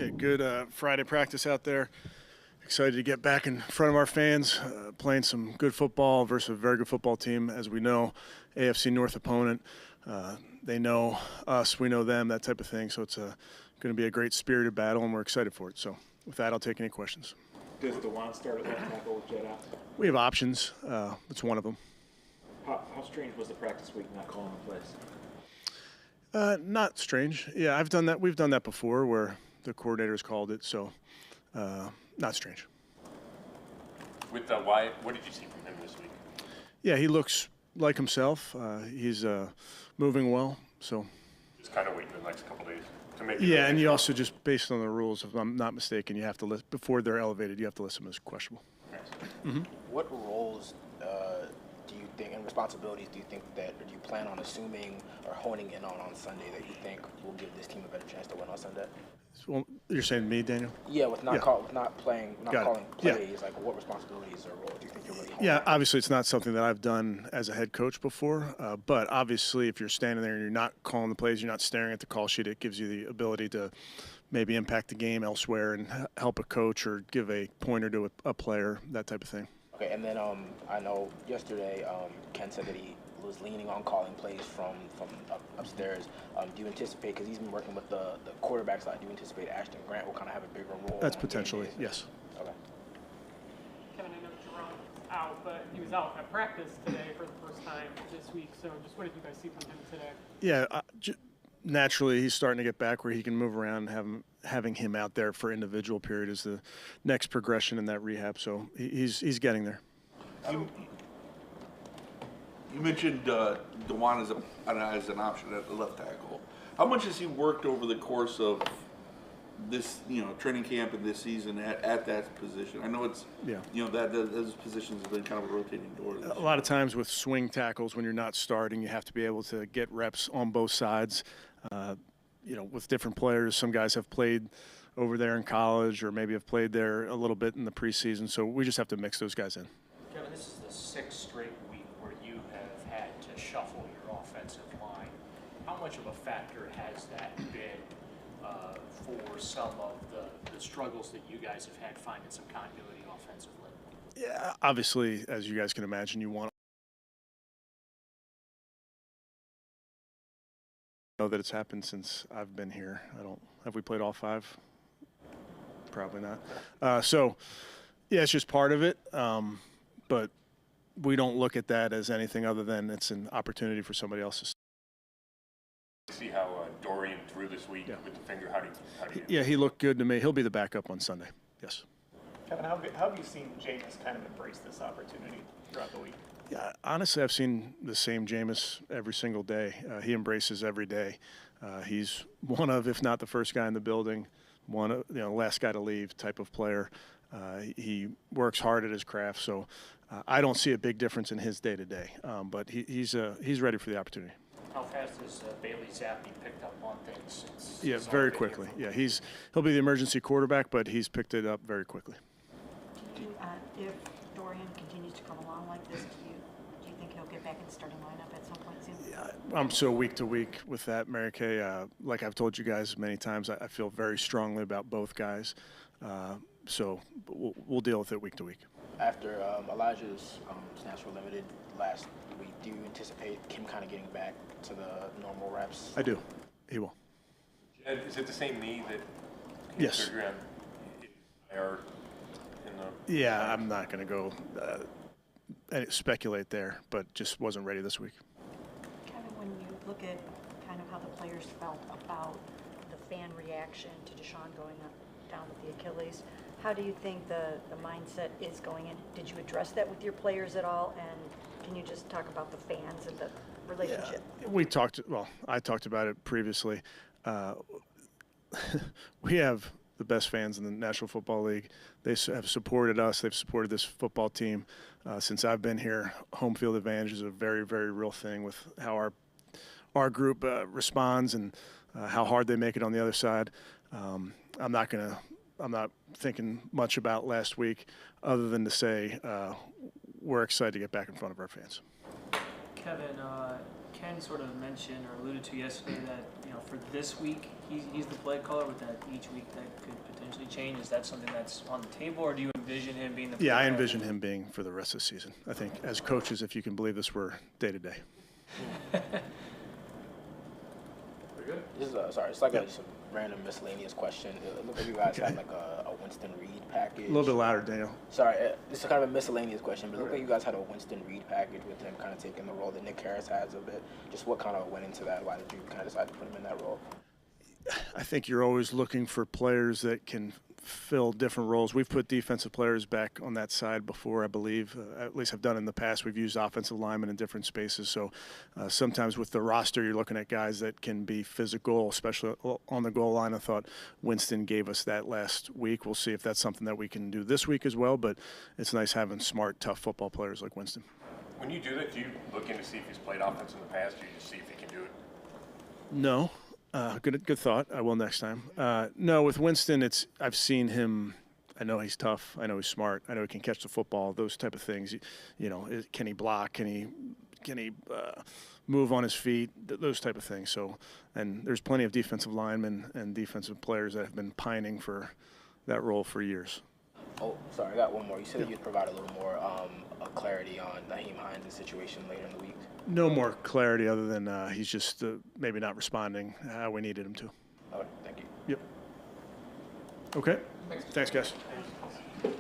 Okay, good Friday practice out there. Excited to get back in front of our fans, playing some good football versus a very good football team. As we know, AFC North opponent. They know us, we know them, that type of thing. So it's going to be a great spirited battle, and we're excited for it. So with that, I'll take any questions. Does DeJuan start at left tackle with Jet out? We have options. It's one of them. How strange was the practice week not calling the plays? Not strange. Yeah, I've done that. We've done that before where the coordinators called it, so not strange. With Wyatt, what did you see from him this week? Yeah, he looks like himself. He's moving well, so. Just kind of waiting the next couple days to make it. Yeah, and you also just, based on the rules, if I'm not mistaken, you have to list, before they're elevated, you have to list them as questionable. Mm-hmm. What roles do you think, and responsibilities do you think that, or do you plan on assuming or honing in on Sunday that you think will give this team a better chance to win on Sunday? Well, you're saying me, Daniel? Yeah, with not calling plays, Yeah. like what responsibilities or roles do you think you're really honing Yeah, on? obviously it's not something that I've done as a head coach before, but obviously if you're standing there and you're not calling the plays, you're not staring at the call sheet, it gives you the ability to maybe impact the game elsewhere and help a coach or give a pointer to a player, that type of thing. Okay, and then I know yesterday Ken said that he was leaning on calling plays from upstairs. Do you anticipate, because he's been working with the quarterback side, do you anticipate Ashton Grant will kind of have a bigger role? That's potentially, yes. Okay. Kevin, I know Jerron's out, but he was out at practice today for the first time this week. So just what did you guys see from him today? Yeah, naturally he's starting to get back where he can move around. Having him out there for individual period is the next progression in that rehab. So he's getting there. You mentioned DeJuan as an option at the left tackle. How much has he worked over the course of this, training camp and this season at that position? I know it's, that those positions have been kind of a rotating door. A lot of times with swing tackles, when you're not starting, you have to be able to get reps on both sides. With different players, some guys have played over there in college or maybe have played there a little bit in the preseason. So we just have to mix those guys in. Kevin, this is the sixth straight week where you have had to shuffle your offensive line. How much of a factor has that been for some of the struggles that you guys have had finding some continuity offensively? Yeah, obviously, as you guys can imagine, you want to know that it's happened since I've been here. Have we played all five? Probably not. So, yeah, it's just part of it. But we don't look at that as anything other than it's an opportunity for somebody else to See how Dorian threw this week with the finger. How do you? Yeah, he looked good to me. He'll be the backup on Sunday. Yes. Kevin, how have you seen Jameis kind of embrace this opportunity throughout the week? Yeah, honestly, I've seen the same Jameis every single day. He embraces every day. He's one of, if not the first guy in the building, one of, last guy to leave type of player. He works hard at his craft, so I don't see a big difference in his day-to-day. But he's ready for the opportunity. How fast has Bailey Zappi picked up on things since? Yeah, very quickly. Yeah, he'll be the emergency quarterback, but he's picked it up very quickly. If Dorian continues to come along like this, do you think he'll get back in the starting lineup at some point soon? Yeah, I'm so week to week with that, Mary Kay. Like I've told you guys many times, I feel very strongly about both guys. So we'll deal with it week to week. After Elijah's snaps were limited last week, do you anticipate him kind of getting back to the normal reps? I do. He will. Is it the same knee that? Yes. Surgery on IR in the? Yeah, I'm not going to go speculate there, but just wasn't ready this week. Kevin, when you look at kind of how the players felt about the fan reaction to Deshaun going down with the Achilles, how do you think the mindset is going in? Did you address that with your players at all? And can you just talk about the fans and the relationship? Yeah, I talked about it previously. We have the best fans in the National Football League. They have supported us. They've supported this football team since I've been here. Home field advantage is a very, very real thing with how our group responds and how hard they make it on the other side. I'm not thinking much about last week other than to say we're excited to get back in front of our fans. Kevin, Ken sort of mentioned or alluded to yesterday that, for this week, he's the play caller, but that each week that could potentially change. Is that something that's on the table, or do you envision him being the play Yeah, I caller? envision him being for the rest of the season. I think as coaches, if you can believe this, we're day to day. This is it's like just a random miscellaneous question. It looks like you guys have like a Winston Reed package. A little bit louder, Daniel. Sorry, this is kind of a miscellaneous question, but it looked like you guys had a Winston Reed package with him kind of taking the role that Nick Harris has a bit. Just what kind of went into that? Why did you kind of decide to put him in that role? I think you're always looking for players that can fill different roles. We've put defensive players back on that side before, I believe. At least I've done in the past. We've used offensive linemen in different spaces. So sometimes with the roster, you're looking at guys that can be physical, especially on the goal line. I thought Winston gave us that last week. We'll see if that's something that we can do this week as well. But it's nice having smart, tough football players like Winston. When you do that, do you look in to see if he's played offense in the past, or you just see if he can do it? No. Good thought. I will next time. No, with Winston, I've seen him. I know he's tough. I know he's smart. I know he can catch the football. Those type of things. Can he block? Can he move on his feet? Those type of things. So, and there's plenty of defensive linemen and defensive players that have been pining for that role for years. Oh, sorry, I got one more. You said that you'd provide a little more clarity on Naheem Hines' situation later in the week. No more clarity other than he's just maybe not responding how we needed him to. Okay, thank you. Yep. Okay. Thanks guys. Thanks.